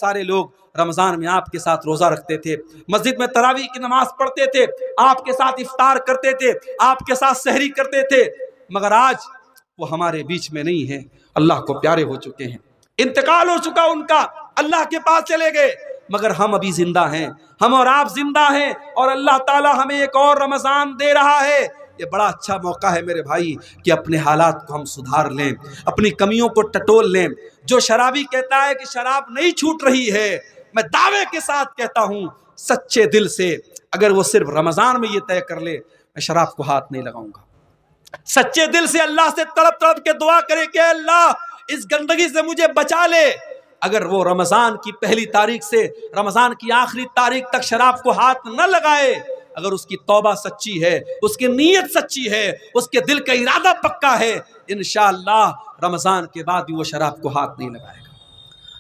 سارے لوگ رمضان میں آپ کے ساتھ روزہ رکھتے تھے، مسجد میں تراویح کی نماز پڑھتے تھے، آپ کے ساتھ افطار کرتے تھے، آپ کے ساتھ سحری کرتے تھے، مگر آج وہ ہمارے بیچ میں نہیں ہیں، اللہ کو پیارے ہو چکے ہیں، انتقال ہو چکا ان کا، اللہ کے پاس چلے گئے، مگر ہم ابھی زندہ ہیں، ہم اور آپ زندہ ہیں، اور اللہ تعالی ہمیں ایک اور رمضان دے رہا ہے۔ یہ بڑا اچھا موقع ہے میرے بھائی کہ اپنے حالات کو ہم سدھار لیں، اپنی کمیوں کو ٹٹول لیں۔ جو شرابی کہتا ہے کہ شراب نہیں چھوٹ رہی ہے، میں دعوے کے ساتھ کہتا ہوں سچے دل سے اگر وہ صرف رمضان میں یہ طے کر لے میں شراب کو ہاتھ نہیں لگاؤں گا، سچے دل سے اللہ سے تڑپ تڑپ کے دعا کرے کہ اللہ اس گندگی سے مجھے بچا لے، اگر وہ رمضان کی پہلی تاریخ سے رمضان کی آخری تاریخ تک شراب کو ہاتھ نہ لگائے، اگر اس کی توبہ سچی ہے، اس کی نیت سچی ہے، اس کے دل کا ارادہ پکا ہے، انشاءاللہ رمضان کے بعد بھی وہ شراب کو ہاتھ نہیں لگائے گا۔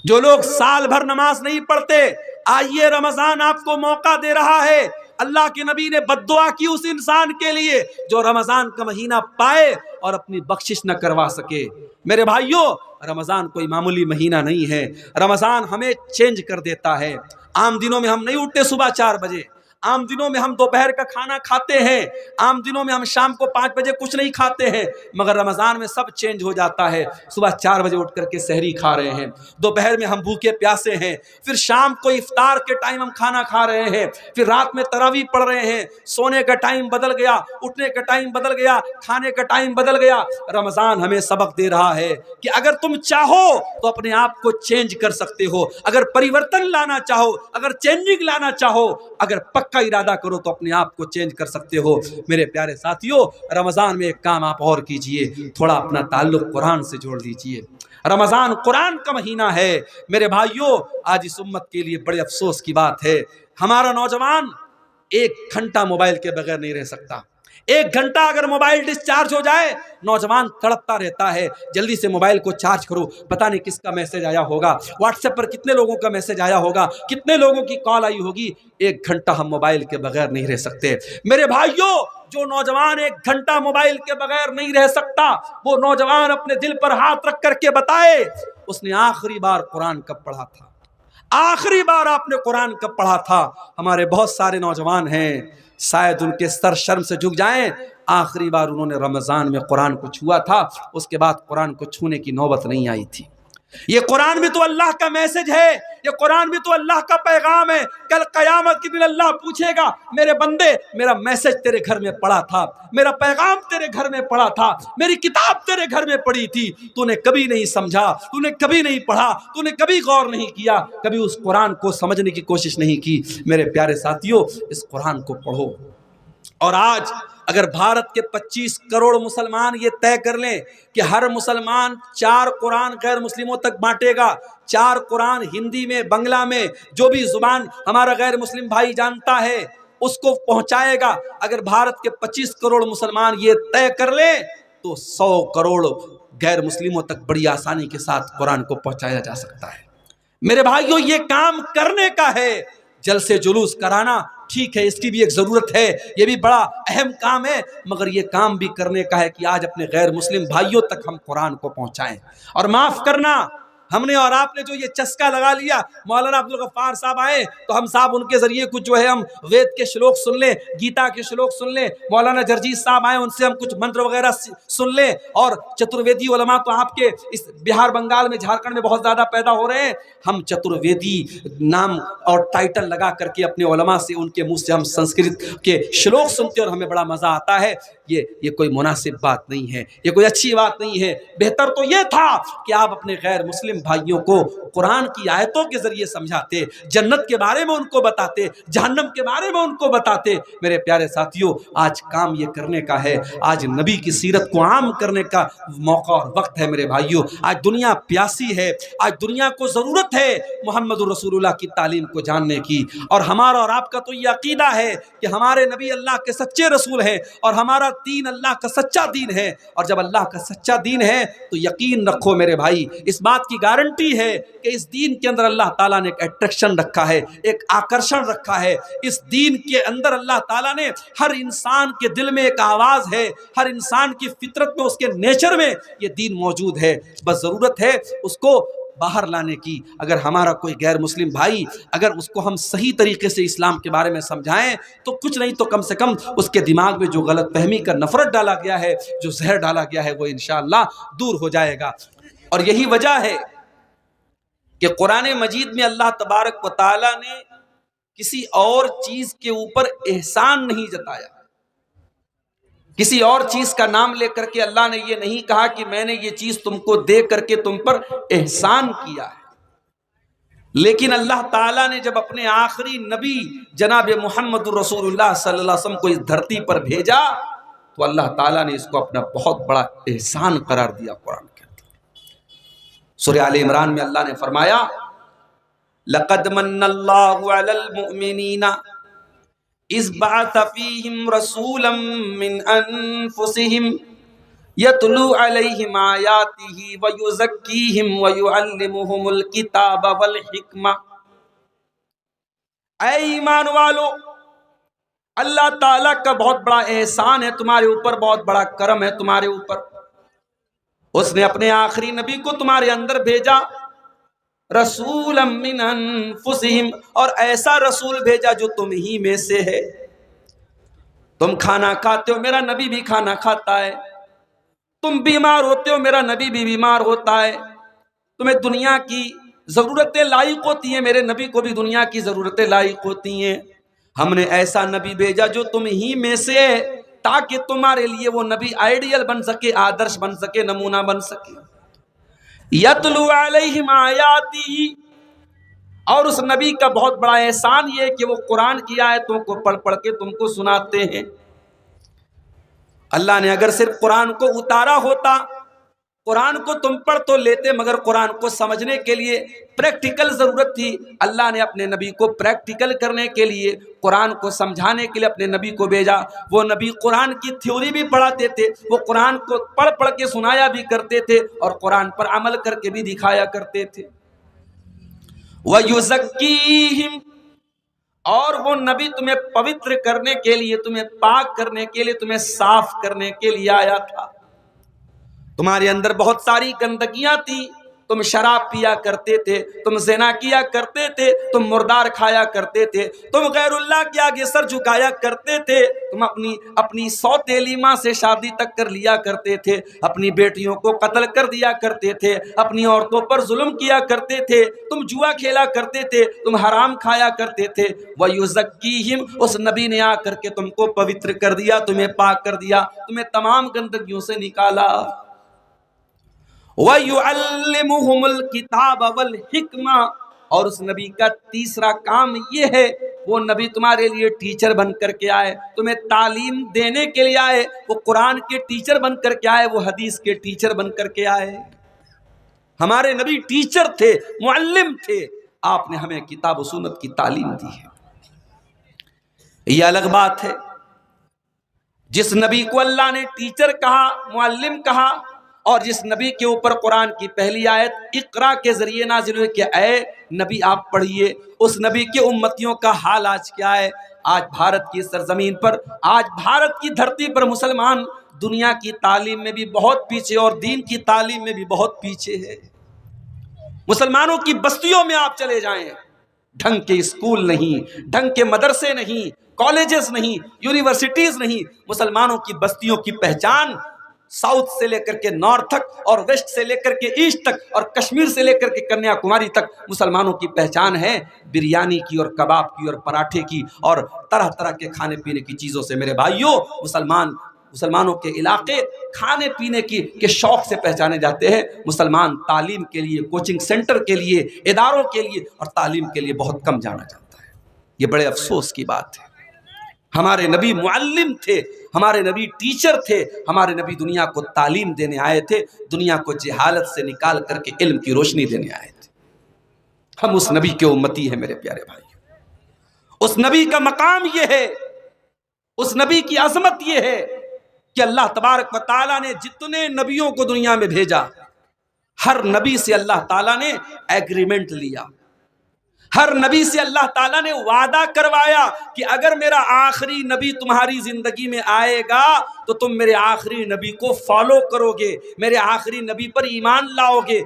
جو لوگ سال بھر نماز نہیں پڑھتے، آئیے رمضان آپ کو موقع دے رہا ہے۔ اللہ کے نبی نے بد دعا کی اس انسان کے لیے جو رمضان کا مہینہ پائے اور اپنی بخشش نہ کروا سکے۔ میرے بھائیوں، رمضان کوئی معمولی مہینہ نہیں ہے، رمضان ہمیں چینج کر دیتا ہے۔ عام دنوں میں ہم نہیں اٹھتے صبح 4 بجے، عام دنوں میں ہم دوپہر کا کھانا کھاتے ہیں، عام دنوں میں ہم شام کو 5 بجے کچھ نہیں کھاتے ہیں، مگر رمضان میں سب چینج ہو جاتا ہے۔ صبح 4 بجے اٹھ کر کے سحری کھا رہے ہیں، دوپہر میں ہم بھوکے پیاسے ہیں، پھر شام کو افطار کے ٹائم ہم کھانا کھا رہے ہیں، پھر رات میں تراویح پڑھ رہے ہیں، سونے کا ٹائم بدل گیا، اٹھنے کا ٹائم بدل گیا، کھانے کا ٹائم بدل گیا۔ رمضان ہمیں سبق دے رہا ہے کہ اگر تم چاہو تو اپنے آپ کو چینج کر سکتے ہو، اگر پریورتن لانا چاہو، اگر چینجنگ لانا چاہو، اگر پکا ارادہ کرو تو اپنے آپ کو چینج کر سکتے ہو۔ میرے پیارے ساتھیوں، رمضان میں ایک کام آپ اور کیجئے، تھوڑا اپنا تعلق قرآن سے جوڑ لیجئے۔ رمضان قرآن کا مہینہ ہے۔ میرے بھائیوں، آج اس امت کے لیے بڑے افسوس کی بات ہے، ہمارا نوجوان 1 گھنٹہ موبائل کے بغیر نہیں رہ سکتا۔ 1 گھنٹہ اگر موبائل ڈسچارج ہو جائے، نوجوان تڑپتا رہتا ہے، جلدی سے موبائل کو چارج کرو، پتہ نہیں کس کا میسج آیا ہوگا، واٹس ایپ پر کتنے لوگوں کا میسج آیا ہوگا، کتنے لوگوں کی کال آئی ہوگی۔ 1 گھنٹہ ہم موبائل کے بغیر نہیں رہ سکتے۔ میرے بھائیوں، جو نوجوان 1 گھنٹہ موبائل کے بغیر نہیں رہ سکتا، وہ نوجوان اپنے دل پر ہاتھ رکھ کر کے بتائے اس نے آخری بار قرآن کب پڑھا تھا، آخری بار آپ نے قرآن کب پڑھا تھا۔ ہمارے بہت سارے نوجوان ہیں، شاید ان کے سر شرم سے جھک جائیں، آخری بار انہوں نے رمضان میں قرآن کو چھوا تھا، اس کے بعد قرآن کو چھونے کی نوبت نہیں آئی تھی۔ یہ قرآن بھی تو اللہ کا میسج ہے، یہ قرآن بھی تو اللہ کا پیغام ہے۔ کل قیامت کے دن اللہ پوچھے گا، میرے بندے میرا میسج تیرے گھر میں پڑا تھا، میرا پیغام تیرے گھر میں پڑا تھا، میری کتاب تیرے گھر میں پڑی تھی، تو نے کبھی نہیں سمجھا، تو نے کبھی نہیں پڑھا، تو نے کبھی غور نہیں کیا، کبھی اس قرآن کو سمجھنے کی کوشش نہیں کی۔ میرے پیارے ساتھیوں، اس قرآن کو پڑھو۔ اور آج اگر بھارت کے 25 کروڑ مسلمان یہ طے کر لیں کہ ہر مسلمان 4 قرآن غیر مسلموں تک بانٹے گا، 4 قرآن ہندی میں، بنگلہ میں، جو بھی زبان ہمارا غیر مسلم بھائی جانتا ہے اس کو پہنچائے گا، اگر بھارت کے 25 کروڑ مسلمان یہ طے کر لیں تو 100 کروڑ غیر مسلموں تک بڑی آسانی کے ساتھ قرآن کو پہنچایا جا سکتا ہے۔ میرے بھائیوں، یہ کام کرنے کا ہے، جلسے جلوس کرانا ٹھیک ہے، اس کی بھی ایک ضرورت ہے، یہ بھی بڑا اہم کام ہے، مگر یہ کام بھی کرنے کا ہے کہ آج اپنے غیر مسلم بھائیوں تک ہم قرآن کو پہنچائیں۔ اور معاف کرنا، ہم نے اور آپ نے جو یہ چسکا لگا لیا، مولانا عبدالغفار صاحب آئے تو ہم صاحب ان کے ذریعے کچھ جو ہے ہم وید کے شلوک سن لیں، گیتا کے شلوک سن لیں، مولانا جرجیت صاحب آئے ان سے ہم کچھ منتر وغیرہ سن لیں، اور چترویدی علماء تو آپ کے اس بہار بنگال میں، جھارکھنڈ میں بہت زیادہ پیدا ہو رہے ہیں، ہم چترویدی نام اور ٹائٹل لگا کر کے اپنے علماء سے، ان کے منہ سے ہم سنسکرت کے شلوک سنتے اور ہمیں بڑا مزہ آتا ہے۔ یہ کوئی مناسب بات نہیں ہے، یہ کوئی اچھی بات نہیں ہے۔ بہتر تو یہ تھا کہ آپ اپنے غیر مسلم بھائیوں کو قرآن کی آیتوں کے ذریعے سمجھاتے، جنت کے بارے میں ان کو بتاتے، جہنم کے بارے میں ان کو بتاتے۔ میرے پیارے ساتھیوں، آج کام یہ کرنے کا ہے، آج نبی کی سیرت کو عام کرنے کا موقع اور وقت ہے۔ میرے بھائیوں، آج دنیا پیاسی ہے، آج دنیا کو ضرورت ہے محمد رسول اللہ کی تعلیم کو جاننے کی، اور ہمارا اور آپ کا تو یہ عقیدہ ہے کہ ہمارے نبی اللہ کے سچے رسول ہیں، اور ہمارا دین اللہ کا سچا دین ہے، اور جب اللہ کا سچا دین ہے تو یقین رکھو میرے بھائی، اس بات کی گارنٹی ہے کہ اس دین کے اندر اللہ تعالیٰ نے ایک اٹریکشن رکھا ہے، ایک آکرشن رکھا ہے۔ اس دین کے اندر اللہ تعالیٰ نے ہر انسان کے دل میں ایک آواز ہے، ہر انسان کی فطرت میں، اس کے نیچر میں یہ دین موجود ہے، بس ضرورت ہے اس کو باہر لانے کی. اگر ہمارا کوئی غیر مسلم بھائی اگر اس کو ہم صحیح طریقے سے اسلام کے بارے میں سمجھائیں تو کچھ نہیں تو کم سے کم اس کے دماغ میں جو غلط فہمی کا نفرت ڈالا گیا ہے، جو زہر ڈالا گیا ہے، وہ انشاءاللہ دور ہو جائے گا. اور یہی وجہ ہے کہ قرآن مجید میں اللہ تبارک و تعالی نے کسی اور چیز کے اوپر احسان نہیں جتایا. کسی اور چیز کا نام لے کر کے اللہ نے یہ نہیں کہا کہ میں نے یہ چیز تم کو دے کر کے تم پر احسان کیا ہے. لیکن اللہ تعالیٰ نے جب اپنے آخری نبی جناب محمد رسول اللہ صلی اللہ علیہ وسلم کو اس دھرتی پر بھیجا تو اللہ تعالیٰ نے اس کو اپنا بہت بڑا احسان قرار دیا. قرآن کے سورہ آل عمران میں اللہ نے فرمایا لَقَدْ مَنَّ اللَّهُ عَلَى الْمُؤْمِنِينَ اِذْ بَعَثَ فِيهِمْ رَسُولًا مِّنْ أَنفُسِهِمْ يَتْلُو عَلَيْهِمْ آيَاتِهِ وَيُزَكِّيهِمْ وَيُعَلِّمُهُمُ الْكِتَابَ وَالْحِكْمَةَ. اے ایمان والو، اللہ تعالیٰ کا بہت بڑا احسان ہے تمہارے اوپر، بہت بڑا کرم ہے تمہارے اوپر. اس نے اپنے آخری نبی کو تمہارے اندر بھیجا، رسولا من انفسہم، اور ایسا رسول بھیجا جو تم ہی میں سے ہے. تم کھانا کھاتے ہو، میرا نبی بھی کھانا کھاتا ہے. تم بیمار ہوتے ہو، میرا نبی بھی بیمار ہوتا ہے. تمہیں دنیا کی ضرورتیں لاحق ہوتی ہیں، میرے نبی کو بھی دنیا کی ضرورتیں لاحق ہوتی ہیں. ہم نے ایسا نبی بھیجا جو تم ہی میں سے ہے تاکہ تمہارے لیے وہ نبی آئیڈیل بن سکے، آدرش بن سکے، نمونہ بن سکے. یتلو علیہم آیاتی، اور اس نبی کا بہت بڑا احسان یہ ہے کہ وہ قرآن کی آیتوں کو پڑھ پڑھ کے تم کو سناتے ہیں. اللہ نے اگر صرف قرآن کو اتارا ہوتا، قرآن کو تم پڑھ تو لیتے، مگر قرآن کو سمجھنے کے لیے پریکٹیکل ضرورت تھی. اللہ نے اپنے نبی کو پریکٹیکل کرنے کے لیے، قرآن کو سمجھانے کے لیے اپنے نبی کو بھیجا. وہ نبی قرآن کی تھیوری بھی پڑھاتے تھے، وہ قرآن کو پڑھ پڑھ کے سنایا بھی کرتے تھے اور قرآن پر عمل کر کے بھی دکھایا کرتے تھے. وَيُزَكِّيهِمْ، اور وہ نبی تمہیں پوتر کرنے کے لیے، تمہیں پاک کرنے کے لیے، تمہیں صاف کرنے کے لیے آیا تھا. تمہارے اندر بہت ساری گندگیاں تھی. تم شراب پیا کرتے تھے، تم زنا کیا کرتے تھے، تم مردار کھایا کرتے تھے، تم غیر اللہ کے آگے سر جھکایا کرتے تھے، تم اپنی سوتیلی ماں سے شادی تک کر لیا کرتے تھے، اپنی بیٹیوں کو قتل کر دیا کرتے تھے، اپنی عورتوں پر ظلم کیا کرتے تھے، تم جوا کھیلا کرتے تھے، تم حرام کھایا کرتے تھے. وَيُزَكِّيهِمْ، اس نبی نے آ کر کے تم کو پوتر کر دیا، تمہیں پاک کر دیا، تمہیں تمام گندگیوں سے نکالا. وَيُعَلِّمُهُمُ الْكِتَابَ وَالْحِكْمَةَ، اور اس نبی کا تیسرا کام یہ ہے، وہ نبی تمہارے لیے ٹیچر بن کر کے آئے، تمہیں تعلیم دینے کے لیے آئے. وہ قرآن کے ٹیچر بن کر کے آئے، وہ حدیث کے ٹیچر بن کر کے آئے. ہمارے نبی ٹیچر تھے، معلم تھے. آپ نے ہمیں کتاب و سنت کی تعلیم دی ہے. یہ الگ بات ہے جس نبی کو اللہ نے ٹیچر کہا، معلم کہا، اور جس نبی کے اوپر قرآن کی پہلی آیت اقرا کے ذریعے نازل ہوئی کہ اے نبی آپ پڑھیے. اس نبی کے امتیوں کا حال آج کیا ہے؟ آج بھارت کی سرزمین پر، آج بھارت کی دھرتی پر مسلمان دنیا کی تعلیم میں بھی بہت پیچھے اور دین کی تعلیم میں بھی بہت پیچھے ہے. مسلمانوں کی بستیوں میں آپ چلے جائیں، ڈھنگ کے اسکول نہیں، ڈھنگ کے مدرسے نہیں، کالجز نہیں، یونیورسٹیز نہیں. مسلمانوں کی بستیوں کی پہچان ساؤتھ سے لے کر کے نارتھ تک، اور ویسٹ سے لے کر کے ایسٹ تک، اور کشمیر سے لے کر کے کنیا کماری تک مسلمانوں کی پہچان ہے بریانی کی اور کباب کی اور پراٹھے کی اور طرح طرح کے کھانے پینے کی چیزوں سے. میرے بھائیوں، مسلمانوں کے علاقے کھانے پینے کے شوق سے پہچانے جاتے ہیں. مسلمان تعلیم کے لیے، کوچنگ سینٹر کے لیے، اداروں کے لیے اور تعلیم کے لیے بہت کم جانا جاتا ہے. یہ بڑے افسوس کی بات ہے. ہمارے نبی معلم تھے، ہمارے نبی ٹیچر تھے، ہمارے نبی دنیا کو تعلیم دینے آئے تھے، دنیا کو جہالت سے نکال کر کے علم کی روشنی دینے آئے تھے. ہم اس نبی کے امتی ہیں میرے پیارے بھائی. اس نبی کا مقام یہ ہے، اس نبی کی عظمت یہ ہے کہ اللہ تبارک و تعالیٰ نے جتنے نبیوں کو دنیا میں بھیجا، ہر نبی سے اللہ تعالیٰ نے ایگریمنٹ لیا، ہر نبی سے اللہ تعالیٰ نے وعدہ کروایا کہ اگر میرا آخری نبی تمہاری زندگی میں آئے گا تو تم میرے آخری نبی کو فالو کرو گے، میرے آخری نبی پر ایمان لاؤ گے.